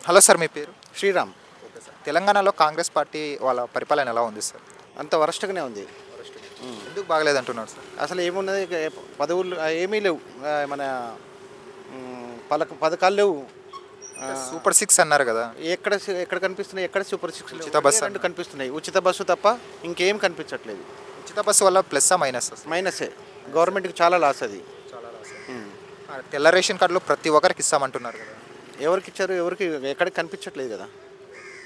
Hello sir, మీ పేరు? Sriram. Okay sir. తెలంగాణలో కాంగ్రెస్ పార్టీ వాళ్ళ పరిపాలన ఎలా ఉంది సార్? అంత వరస్ట్గానే ఉంది. ఎందుకు బాగలేదంటున్నారు సార్? అసలు ఏమున్నది, పదవులు ఏమీ లేవు. మన పథకాలు లేవు. సూపర్ సిక్స్ అన్నారు కదా, ఎక్కడ ఎక్కడ కనిపిస్తున్నాయి? ఎక్కడ సూపర్ సిక్స్ ఉచిత బస్సు రెండు కనిపిస్తున్నాయి. ఉచిత బస్సు తప్ప ఇంకేం కనిపించట్లేదు. ఉచిత బస్సు వల్ల ప్లస్సా మైనస్? మైనసే. గవర్నమెంట్కి చాలా లాస్ అది. చాలా తెల్ల రేషన్ కార్డులు ప్రతి ఒక్కరికి ఇస్తామంటున్నారు కదా, ఎవరికి ఇచ్చారు? ఎవరికి ఎక్కడికి కనిపించట్లేదు కదా.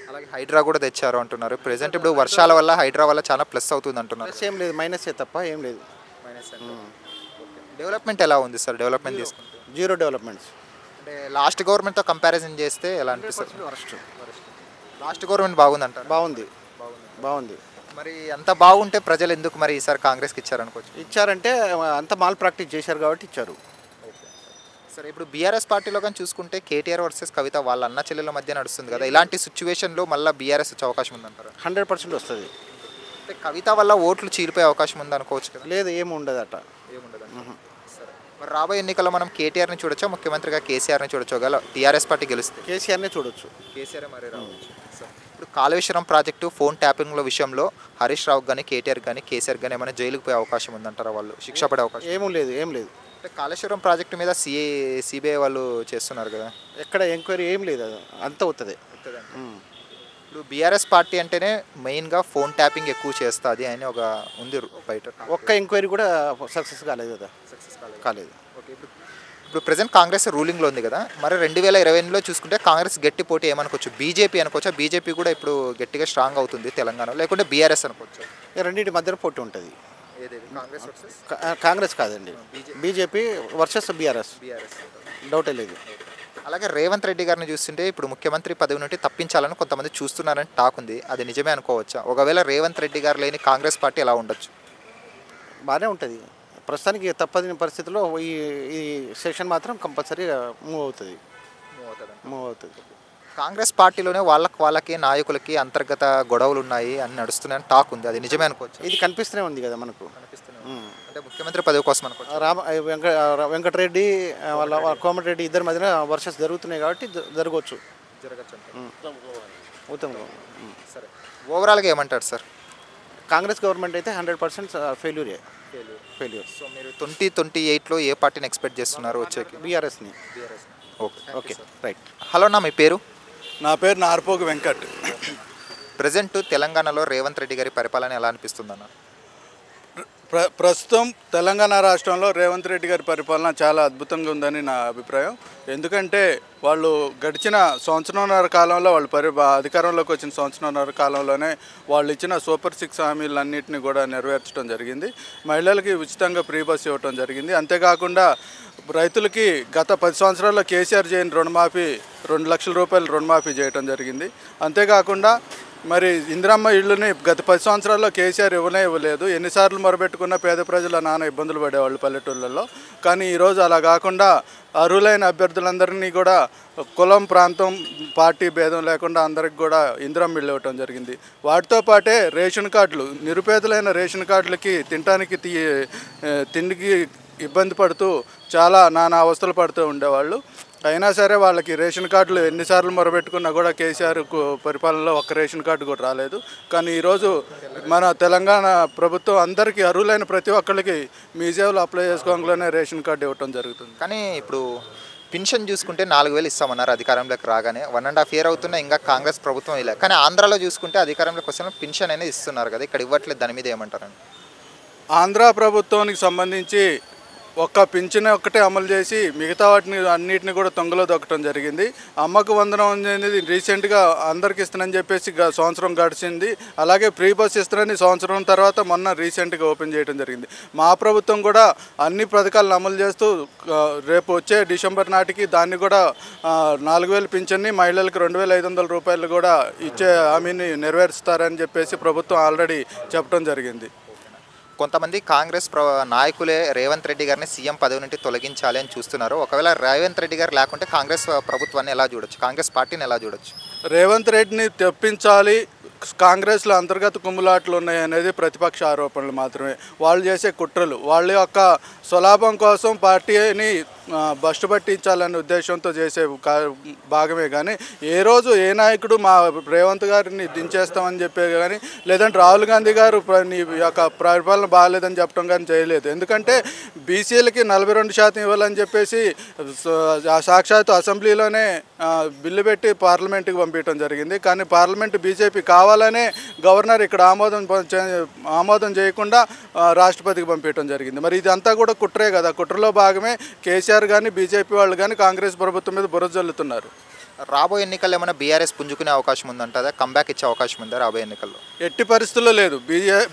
అలాగే హైడ్రా కూడా తెచ్చారు అంటున్నారు. ప్రెసెంట్ ఇప్పుడు వర్షాల వల్ల హైడ్రా వల్ల చాలా ప్లస్ అవుతుంది అంటున్నారు. ప్లస్ ఏం లేదు, మైనసే తప్ప ఏం లేదు. డెవలప్మెంట్ ఎలా ఉంది సార్? డెవలప్మెంట్ తీసుకుంటే జీరో డెవలప్మెంట్స్. అంటే లాస్ట్ గవర్నమెంట్తో కంపారిజన్ చేస్తే ఎలా అనిపిస్తుంది? వరస్ట్. లాస్ట్ గవర్నమెంట్ బాగుంది అంటారు. బాగుంది. మరి అంత బాగుంటే ప్రజలు ఎందుకు మరి ఈసారి కాంగ్రెస్కి ఇచ్చారనుకోవచ్చు? ఇచ్చారంటే అంత మాల్ ప్రాక్టీస్ చేశారు కాబట్టి ఇచ్చారు. సరే, ఇప్పుడు బీఆర్ఎస్ పార్టీలో కానీ చూసుకుంటే కేటీఆర్ వర్సెస్ కవిత వాళ్ళ అన్న చెల్లెల మధ్య నడుస్తుంది కదా, ఇలాంటి సిచ్యువేషన్లో మళ్ళీ బీఆర్ఎస్ వచ్చే అవకాశం ఉందంటారు? 100% వస్తుంది. అంటే కవిత వల్ల ఓట్లు చీలిపోయే అవకాశం ఉంది అనుకోవచ్చు కదా? లేదు, ఏమి ఉండదట. ఏముండదు. సరే, మరి రాబోయే ఎన్నికల్లో మనం కేటీఆర్ని చూడొచ్చా, ముఖ్యమంత్రిగా కేసీఆర్ని చూడొచ్చు? గల టీఆర్ఎస్ పార్టీ గెలిస్తే కేసీఆర్నే చూడొచ్చు. కేసీఆర్ మరి రావచ్చు. ఇప్పుడు కాళేశ్వరం ప్రాజెక్టు ఫోన్ ట్యాపింగ్ల విషయంలో హరీష్ రావు కానీ కేటీఆర్ కానీ కేసీఆర్ కానీ ఏమైనా జైలుకు పోయే అవకాశం ఉందంటారా? వాళ్ళు శిక్ష పడే అవకాశం? ఏం లేదు. అంటే కాళేశ్వరం ప్రాజెక్టు మీద సిబిఐ వాళ్ళు చేస్తున్నారు కదా, ఎక్కడ ఎంక్వైరీ ఏం లేదు. అది అంత అవుతుంది. ఇప్పుడు బీఆర్ఎస్ పార్టీ అంటేనే మెయిన్గా ఫోన్ ట్యాపింగ్ ఎక్కువ చేస్తుంది అని ఒక ఉంది బయట. ఒక్క ఎంక్వైరీ కూడా సక్సెస్ కాలేదు కదా. కాలేదు. ఓకే, ఇప్పుడు ప్రజెంట్ కాంగ్రెస్ రూలింగ్లో ఉంది కదా, మరి 2020లో చూసుకుంటే కాంగ్రెస్ గట్టి పోటీ ఏమనుకోవచ్చు? బీజేపీ అనుకోవచ్చా? బీజేపీ కూడా ఇప్పుడు గట్టిగా స్ట్రాంగ్ అవుతుంది తెలంగాణలో, లేకుంటే బీఆర్ఎస్ అనుకోవచ్చు? రెండింటి మధ్యలో పోటీ ఉంటుంది. కాంగ్రెస్ కాదండి, బీజేపీ వర్సెస్ బీఆర్ఎస్. డౌటే లేదు. అలాగే రేవంత్ రెడ్డి గారిని చూస్తుంటే ఇప్పుడు ముఖ్యమంత్రి పదవి నుండి తప్పించాలని కొంతమంది చూస్తున్నారని టాక్ ఉంది, అది నిజమే అనుకోవచ్చా? ఒకవేళ రేవంత్ రెడ్డి గారు లేని కాంగ్రెస్ పార్టీ ఎలా ఉండొచ్చు? బాగానే ఉంటుంది. ప్రస్తుతానికి తప్పని పరిస్థితుల్లో ఈ సెషన్ మాత్రం కంపల్సరీ మూవ్ అవుతుంది. కాంగ్రెస్ పార్టీలోనే వాళ్ళకి నాయకులకి అంతర్గత గొడవలు ఉన్నాయి అని నడుస్తున్నాయని టాక్ ఉంది, అది నిజమే అనుకోవచ్చు? ఇది కనిపిస్తూనే ఉంది కదా మనకు. అంటే ముఖ్యమంత్రి పదవి కోసం అనుకోవచ్చు. వెంకటరెడ్డి వాళ్ళ కోమటిరెడ్డి ఇద్దరి మధ్యన వర్షస్ జరుగుతున్నాయి కాబట్టి జరగచ్చు. సరే, ఓవరాల్గా ఏమంటారు సార్? కాంగ్రెస్ గవర్నమెంట్ అయితే 100% ఫెయిల్యూర్. సో మీరు 2028లో ఏ పార్టీని ఎక్స్పెక్ట్ చేస్తున్నారు వచ్చేకి? బీఆర్ఎస్ని. Okay right. హలో అన్న, మీ పేరు? నా పేరు నార్పోగు వెంకట్. ప్రజెంట్ తెలంగాణలో రేవంత్ రెడ్డి గారి పరిపాలన ఎలా అనిపిస్తుంది అన్న? ప్రస్తుతం తెలంగాణ రాష్ట్రంలో రేవంత్ రెడ్డి గారి పరిపాలన చాలా అద్భుతంగా ఉందని నా అభిప్రాయం. ఎందుకంటే వాళ్ళు గడిచిన సంవత్సరంన్నర కాలంలో వాళ్ళు అధికారంలోకి వచ్చిన సంవత్సరంన్నర కాలంలోనే వాళ్ళు ఇచ్చిన సూపర్ 6 హామీలన్నింటినీ కూడా నెరవేర్చడం జరిగింది. మహిళలకి ఉచితంగా ఫ్రీ బస్ ఇవ్వడం జరిగింది. అంతేకాకుండా రైతులకి గత 10 సంవత్సరాల్లో కేసీఆర్ చేయని రుణమాఫీ 2 లక్షల రూపాయలు రుణమాఫీ చేయడం జరిగింది. అంతేకాకుండా మరి ఇందిరమ్మ ఇళ్ళని గత 10 సంవత్సరాల్లో కేసీఆర్ ఇవ్వలేదు. ఎన్నిసార్లు మొరబెట్టుకున్న పేద ప్రజల నానా ఇబ్బందులు పడేవాళ్ళు పల్లెటూళ్ళల్లో. కానీ ఈరోజు అలా కాకుండా అర్హులైన అభ్యర్థులందరినీ కూడా కులం, ప్రాంతం, పార్టీ భేదం లేకుండా అందరికి కూడా ఇందిరమ్మ ఇళ్ళు ఇవ్వటం జరిగింది. వాటితో పాటే రేషన్ కార్డులు, నిరుపేదలైన రేషన్ కార్డులకి తిండికి ఇబ్బంది పడుతూ చాలా నానా అవస్థలు పడుతూ ఉండేవాళ్ళు. అయినా సరే వాళ్ళకి రేషన్ కార్డులు ఎన్నిసార్లు మొరబెట్టుకున్నా కూడా కేసీఆర్ పరిపాలనలో ఒక్క రేషన్ కార్డు కూడా రాలేదు. కానీ ఈరోజు మన తెలంగాణ ప్రభుత్వం అందరికీ అర్హులైన ప్రతి ఒక్కరికి మీ సేవలు అప్లై చేసుకోవడంలోనే రేషన్ కార్డు ఇవ్వటం జరుగుతుంది. కానీ ఇప్పుడు పెన్షన్ చూసుకుంటే 4,000 ఇస్తామన్నారు అధికారంలోకి రాగానే. 1.5 year అవుతున్నా ఇంకా కాంగ్రెస్ ప్రభుత్వం ఇలా. కానీ ఆంధ్రాలో చూసుకుంటే అధికారంలోకి వచ్చిన పెన్షన్ అనేది ఇస్తున్నారు కదా, ఇక్కడ ఇవ్వట్లేదు. దాని మీద ఏమంటారండి? ఆంధ్ర ప్రభుత్వానికి సంబంధించి ఒక్క పింఛన్ ఒక్కటే అమలు చేసి మిగతా వాటిని అన్నిటిని కూడా తొంగలో దొక్కడం జరిగింది. అమ్మకు వందనం అనేది రీసెంట్గా అందరికి ఇస్తానని చెప్పేసి సంవత్సరం గడిచింది. అలాగే ఫ్రీ బస్ ఇస్తానని సంవత్సరం తర్వాత మొన్న రీసెంట్గా ఓపెన్ చేయడం జరిగింది. మా ప్రభుత్వం కూడా అన్ని పథకాలను అమలు చేస్తూ రేపు వచ్చే డిసెంబర్ నాటికి దాన్ని కూడా 4,000 పింఛన్ని, మహిళలకు 2,500 రూపాయలు కూడా ఇచ్చే హామీని నెరవేరుస్తారని చెప్పేసి ప్రభుత్వం ఆల్రెడీ చెప్పడం జరిగింది. కొంతమంది కాంగ్రెస్ నాయకులే రేవంత్ రెడ్డి గారిని సీఎం పదవి నుండి తొలగించాలి అని చూస్తున్నారు. ఒకవేళ రేవంత్ రెడ్డి గారు లేకుంటే కాంగ్రెస్ ప్రభుత్వాన్ని ఎలా చూడొచ్చు? కాంగ్రెస్ పార్టీని ఎలా చూడొచ్చు? రేవంత్ రెడ్డిని తెప్పించాలి, కాంగ్రెస్లో అంతర్గత కుమ్ములాట్లు ఉన్నాయి అనేది ప్రతిపక్ష ఆరోపణలు మాత్రమే. వాళ్ళు చేసే కుట్రలు, వాళ్ళ యొక్క స్వలాభం కోసం పార్టీని బస్టు పట్టించాలనే ఉద్దేశంతో చేసే భాగమే కానీ ఏ రోజు ఏ నాయకుడు మా రేవంత్ గారిని దించేస్తామని చెప్పే కానీ లేదంటే రాహుల్ గాంధీ గారు నీ యొక్క పరిపాలన బాగాలేదని చెప్పడం కానీ చేయలేదు. ఎందుకంటే బీసీలకి 42% ఇవ్వాలని చెప్పేసి సాక్షాత్తు అసెంబ్లీలోనే బిల్లు పెట్టి పార్లమెంట్కి పంపించడం జరిగింది. కానీ పార్లమెంట్ బీజేపీ కావాలనే గవర్నర్ ఇక్కడ ఆమోదం చేయకుండా రాష్ట్రపతికి పంపించడం జరిగింది. మరి ఇదంతా కూడా కుట్రే కదా. కుట్రలో భాగమే కేసీఆర్ కానీ బీజేపీ వాళ్ళు కానీ కాంగ్రెస్ ప్రభుత్వం మీద బురద జల్లుతున్నారు. రాబోయే ఎన్నికల్లో ఏమైనా బీఆర్ఎస్ పుంజుకునే అవకాశం ఉందంటారా? కంబ్యాక్ ఇచ్చే అవకాశం ఉందా రాబోయే ఎన్నికల్లో? ఎట్టి పరిస్థితుల్లో లేదు.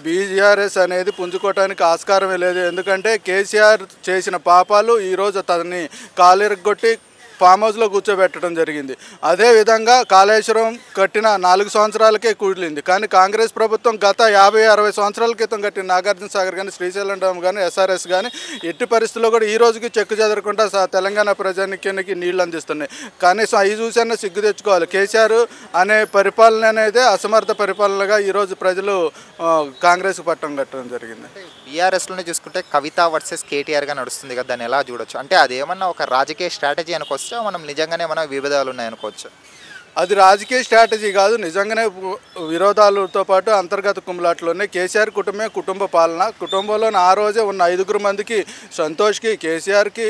బీఆర్ఎస్ అనేది పుంజుకోవడానికి ఆస్కారమే లేదు. ఎందుకంటే కేసీఆర్ చేసిన పాపాలు ఈరోజు తనని కాలిరగొట్టి ఫామ్ హౌస్లో కూర్చోబెట్టడం జరిగింది. అదేవిధంగా కాళేశ్వరం కట్టిన 4 సంవత్సరాలకే కూలింది. కానీ కాంగ్రెస్ ప్రభుత్వం గత 50-60 సంవత్సరాల క్రితం కట్టిన నాగార్జున సాగర్ కానీ శ్రీశైలం డ్యామ్ కానీ ఎస్ఆర్ఎస్ కానీ ఎట్టి పరిస్థితుల్లో కూడా ఈ రోజుకి చెక్కు చెదరకుండా తెలంగాణ ప్రజానికానికి నీళ్లు అందిస్తున్నాయి. కనీసం అవి చూసైనా సిగ్గు తెచ్చుకోవాలి. కేసీఆర్ అనే పరిపాలన అనేది అసమర్థ పరిపాలనగా ఈరోజు ప్రజలు కాంగ్రెస్ పట్టం కట్టడం జరిగింది. బీఆర్ఎస్లోనే చూసుకుంటే కవిత వర్సెస్ కేటీఆర్గా నడుస్తుంది కదా, దాన్ని ఎలా చూడొచ్చు? అంటే అదేమన్నా ఒక రాజకీయ స్ట్రాటజీ అనుకోవచ్చు, మనం నిజంగానే మన విభేదాలు ఉన్నాయనుకోవచ్చు? అది రాజకీయ స్ట్రాటజీ కాదు, నిజంగానే విరోధాలతో పాటు అంతర్గత కుమ్ములాట్లోనే కేసీఆర్ కుటుంబ పాలన. కుటుంబంలోని ఆ రోజే ఉన్న 5 మందికి, సంతోష్కి, కేసీఆర్కి,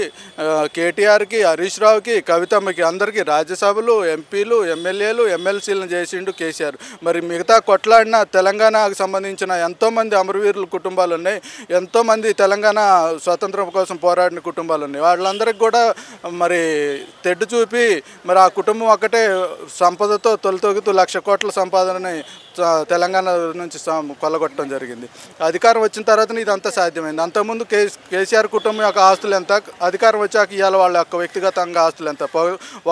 కేటీఆర్కి, హరీష్ రావుకి, కవితమ్మకి అందరికీ రాజ్యసభలు, ఎంపీలు, ఎమ్మెల్యేలు, ఎమ్మెల్సీలను చేసిండు కేసీఆర్. మరి మిగతా కొట్లాడిన తెలంగాణకు సంబంధించిన ఎంతోమంది అమరవీరుల కుటుంబాలు ఉన్నాయి, ఎంతోమంది తెలంగాణ స్వతంత్రం కోసం పోరాడిన కుటుంబాలు ఉన్నాయి. వాళ్ళందరికీ కూడా మరి తెడ్డు చూపి మరి ఆ కుటుంబం ఒక్కటే సంపదతో తొలితొగుతూ 1,00,000 కోట్ల సంపాదనని తెలంగాణ నుంచి కొల్లగొట్టడం జరిగింది. అధికారం వచ్చిన తర్వాత ఇదంతా సాధ్యమైంది. అంతకుముందు కేసీఆర్ కుటుంబం యొక్క ఆస్తులు ఎంత, అధికారం వచ్చాక ఇవాళ వాళ్ళ యొక్క వ్యక్తిగతంగా ఆస్తులు ఎంత?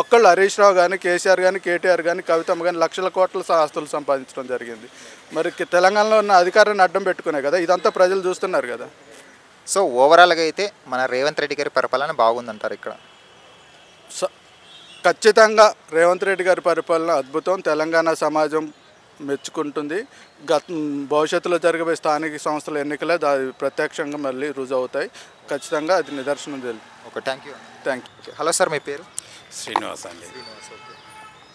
ఒక్కళ్ళు హరీష్ రావు కానీ, కేసీఆర్ కానీ, కేటీఆర్ కానీ, కవితమ్మ కానీ 1,00,000 కోట్ల ఆస్తులు సంపాదించడం జరిగింది. మరి తెలంగాణలో ఉన్న అధికారాన్ని అడ్డం పెట్టుకునే కదా ఇదంతా ప్రజలు చూస్తున్నారు కదా. సో ఓవరాల్గా అయితే మన రేవంత్ రెడ్డి గారి పరిపాలన బాగుందంటారు ఇక్కడ? ఖచ్చితంగా రేవంత్ రెడ్డి గారి పరిపాలన అద్భుతం. తెలంగాణ సమాజం మెచ్చుకుంటుంది. భవిష్యత్తులో జరగబోయే స్థానిక సంస్థల ఎన్నికలే దాని ప్రత్యక్షంగా మళ్ళీ రుజువు అవుతాయి. ఖచ్చితంగా అది నిదర్శనం తెలుసు. Okay, thank you. Hello sir, మీ పేరు? శ్రీనివాస్ అండి.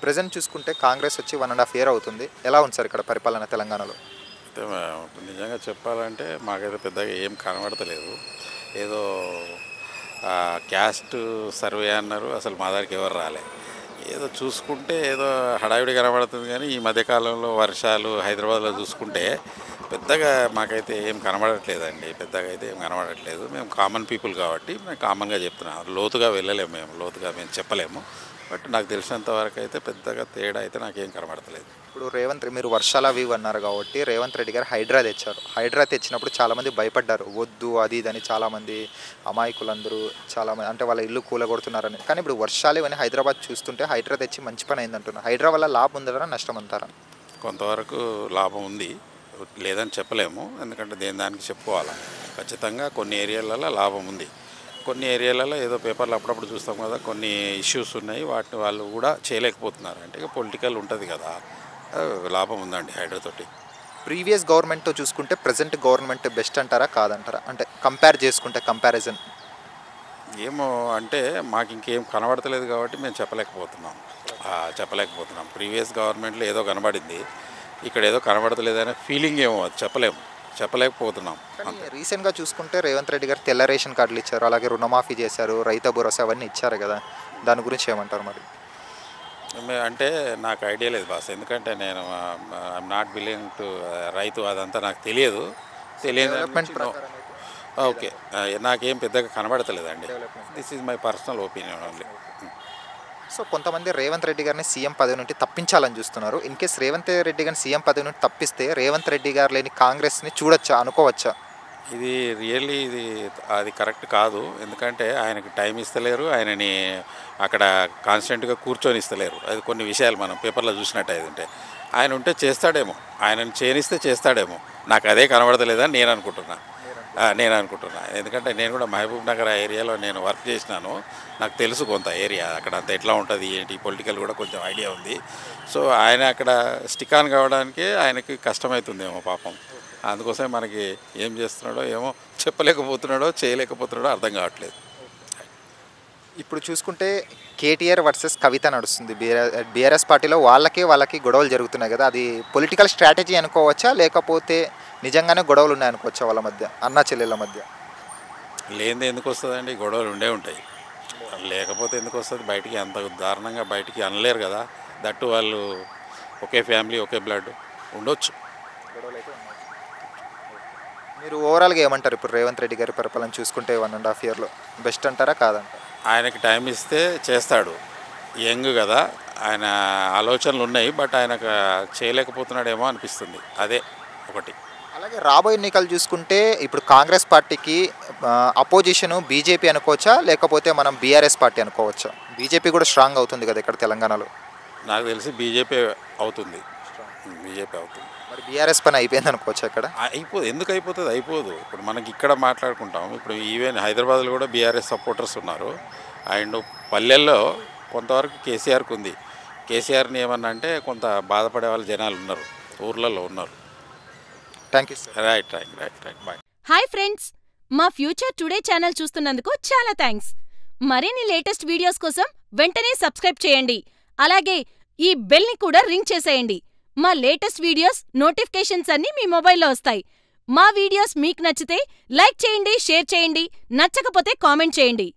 ప్రజెంట్ చూసుకుంటే కాంగ్రెస్ వచ్చి 1.5 year అవుతుంది. ఎలా ఉంది సార్ ఇక్కడ పరిపాలన తెలంగాణలో? అయితే నిజంగా చెప్పాలంటే మాకైతే పెద్దగా ఏం కనబడతలేదు. ఏదో క్యాస్ట్ సర్వే అన్నారు, అసలు మా దగ్గరికి ఎవరు రాలే. ఏదో చూసుకుంటే ఏదో హడావిడి కనబడుతుంది. కానీ ఈ మధ్యకాలంలో వర్షాలు హైదరాబాద్లో చూసుకుంటే పెద్దగా మాకైతే ఏం కనబడట్లేదండి. పెద్దగా అయితే ఏం కనబడట్లేదు. మేము కామన్ పీపుల్ కాబట్టి మేము కామన్గా చెప్తున్నాం. లోతుగా వెళ్ళలేము, మేము చెప్పలేము. బట్ నాకు తెలిసినంత వరకు అయితే పెద్దగా తేడా అయితే నాకేం కనబడతలేదు. ఇప్పుడు మీరు వర్షాలు అవి అన్నారు కాబట్టి రేవంత్ రెడ్డి గారు హైడ్రా తెచ్చారు. హైడ్రా తెచ్చినప్పుడు చాలామంది భయపడ్డారు, వద్దు అది ఇదని. చాలామంది అమాయకులందరూ చాలామంది అంటే వాళ్ళ ఇల్లు కూలగొడుతున్నారని. కానీ ఇప్పుడు వర్షాలు ఇవన్నీ హైదరాబాద్ చూస్తుంటే హైడ్రా తెచ్చి మంచి పని అయిందంటున్నారు. హైడ్రా వల్ల లాభం ఉందరా నష్టం అంటారా? కొంతవరకు లాభం ఉంది, లేదని చెప్పలేము. ఎందుకంటే దానికి చెప్పుకోవాలి. ఖచ్చితంగా కొన్ని ఏరియాలలో లాభం ఉంది. కొన్ని ఏరియాలలో ఏదో పేపర్లు అప్పుడప్పుడు చూస్తాం కదా, కొన్ని ఇష్యూస్ ఉన్నాయి, వాటిని వాళ్ళు కూడా చేయలేకపోతున్నారు. అంటే పొలిటికల్ ఉంటుంది కదా, లాభం ఉందండి హైడ్రా తోటి. ప్రీవియస్ గవర్నమెంట్తో చూసుకుంటే ప్రజెంట్ గవర్నమెంట్ బెస్ట్ అంటారా కాదంటారా? అంటే కంపేర్ చేసుకుంటే కంపారిజన్ ఏమో అంటే మాకు ఇంకేం కనబడతలేదు కాబట్టి మేము చెప్పలేకపోతున్నాం. ప్రీవియస్ గవర్నమెంట్లో ఏదో కనబడింది, ఇక్కడ ఏదో కనబడతలేదనే ఫీలింగ్ ఏమో అది చెప్పలేకపోతున్నాం. రీసెంట్గా చూసుకుంటే రేవంత్ రెడ్డి గారు తెల్ల రేషన్ కార్డులు ఇచ్చారు, అలాగే రుణమాఫీ చేశారు, రైతు భరోసా అవన్నీ ఇచ్చారు కదా, దాని గురించి ఏమంటారు? మరి అంటే నాకు ఐడియా లేదు బాస్. ఎందుకంటే నేను ఐఎమ్ నాట్ బిలీవింగ్ టు రైతు, అదంతా నాకు తెలియదు. ఓకే, నాకేం పెద్దగా కనబడతలేదండి. This is my personal opinion only. So కొంతమంది రేవంత్ రెడ్డి గారిని సీఎం పదవి నుండి తప్పించాలని చూస్తున్నారు. ఇన్ కేస్ రేవంత్ రెడ్డి గారిని సీఎం పదవి నుండి తప్పిస్తే రేవంత్ రెడ్డి గారు లేని కాంగ్రెస్ని చూడొచ్చా, అనుకోవచ్చా? ఇది రియల్లీ అది కరెక్ట్ కాదు. ఎందుకంటే ఆయనకి టైం ఇస్తలేరు, ఆయనని అక్కడ కాన్స్టెంట్గా కూర్చొని ఇస్తలేరు. అది కొన్ని విషయాలు మనం పేపర్లో చూసినట్టు అయితే ఆయన ఉంటే చేస్తాడేమో, ఆయనను చేయనిస్తే చేస్తాడేమో. నాకు అదే కనబడతలేదని నేను అనుకుంటున్నా. ఎందుకంటే నేను కూడా మహబూబ్ నగర్ ఏరియాలో నేను వర్క్ చేసినాను, నాకు తెలుసు కొంత ఏరియా అక్కడ అంత ఎట్లా ఉంటుంది ఏంటి, పొలిటికల్ కూడా కొంచెం ఐడియా ఉంది. సో ఆయన అక్కడ స్టిక్ ఆన్ కావడానికి ఆయనకి కష్టమవుతుందేమో పాపం. అందుకోసం మనకి ఏం చేస్తున్నాడో ఏమో చెప్పలేకపోతున్నాడో చేయలేకపోతున్నాడో అర్థం కావట్లేదు. ఇప్పుడు చూసుకుంటే కేటీఆర్ వర్సెస్ కవిత నడుస్తుంది బీఆర్ఎస్ పార్టీలో. వాళ్ళకి గొడవలు జరుగుతున్నాయి కదా, అది పొలిటికల్ స్ట్రాటజీ అనుకోవచ్చా లేకపోతే నిజంగానే గొడవలు ఉన్నాయి అనుకోవచ్చా వాళ్ళ మధ్య, అన్నా చెల్లెళ్ళ మధ్య? లేనిది ఎందుకు వస్తుందండి, గొడవలు ఉండే ఉంటాయి. లేకపోతే ఎందుకు వస్తుంది, బయటికి అంత దారుణంగా బయటికి అనలేరు కదా. దట్టు వాళ్ళు ఒకే ఫ్యామిలీ ఒకే బ్లడ్ ఉండొచ్చు. మీరు ఓవరాల్గా ఏమంటారు ఇప్పుడు రేవంత్ రెడ్డి గారి పరిపాలన చూసుకుంటే 1.5 ఇయర్లో బెస్ట్ అంటారా కాదంటారా? ఆయనకి టైం ఇస్తే చేస్తాడు. యంగ్ కదా, ఆయన ఆలోచనలు ఉన్నాయి, బట్ ఆయనకు చేయలేకపోతున్నాడేమో అనిపిస్తుంది. అదే ఒకటి. అలాగే రాబోయే ఎన్నికలు చూసుకుంటే ఇప్పుడు కాంగ్రెస్ పార్టీకి అపోజిషను బీజేపీ అనుకోవచ్చా లేకపోతే మనం బీఆర్ఎస్ పార్టీ అనుకోవచ్చా? బీజేపీ కూడా స్ట్రాంగ్ అవుతుంది కదా ఇక్కడ తెలంగాణలో. నాకు తెలిసి బీజేపీ అవుతుంది. బీజేపీ అవుతుంది. మరి బీఆర్ఎస్ పని అయిపోయింది అనుకోవచ్చా ఇక్కడ? అయిపోదు. ఎందుకు అయిపోతుంది? అయిపోదు. ఇప్పుడు మనకి ఇక్కడ మాట్లాడుకుంటాం. ఇప్పుడు ఈవెన్ హైదరాబాద్లో కూడా బీఆర్ఎస్ సపోర్టర్స్ ఉన్నారు. అండ్ పల్లెల్లో కొంతవరకు కేసీఆర్కి ఉంది. కేసీఆర్ని ఏమన్నా అంటే కొంత బాధపడే వాళ్ళ జనాలు ఉన్నారు, ఊర్లలో ఉన్నారు. Thank you sir. Right bye. Hi friends, మా ఫ్యూచర్ టుడే ఛానల్ చూస్తున్నందుకు చాలా థ్యాంక్స్. మరిన్ని లేటెస్ట్ వీడియోస్ కోసం వెంటనే సబ్స్క్రైబ్ చేయండి. అలాగే ఈ బెల్ని కూడా రింగ్ చేసేయండి. మా లేటెస్ట్ వీడియోస్ నోటిఫికేషన్స్ అన్నీ మీ మొబైల్లో వస్తాయి. మా వీడియోస్ మీకు నచ్చితే లైక్ చేయండి, షేర్ చేయండి, నచ్చకపోతే కామెంట్ చేయండి.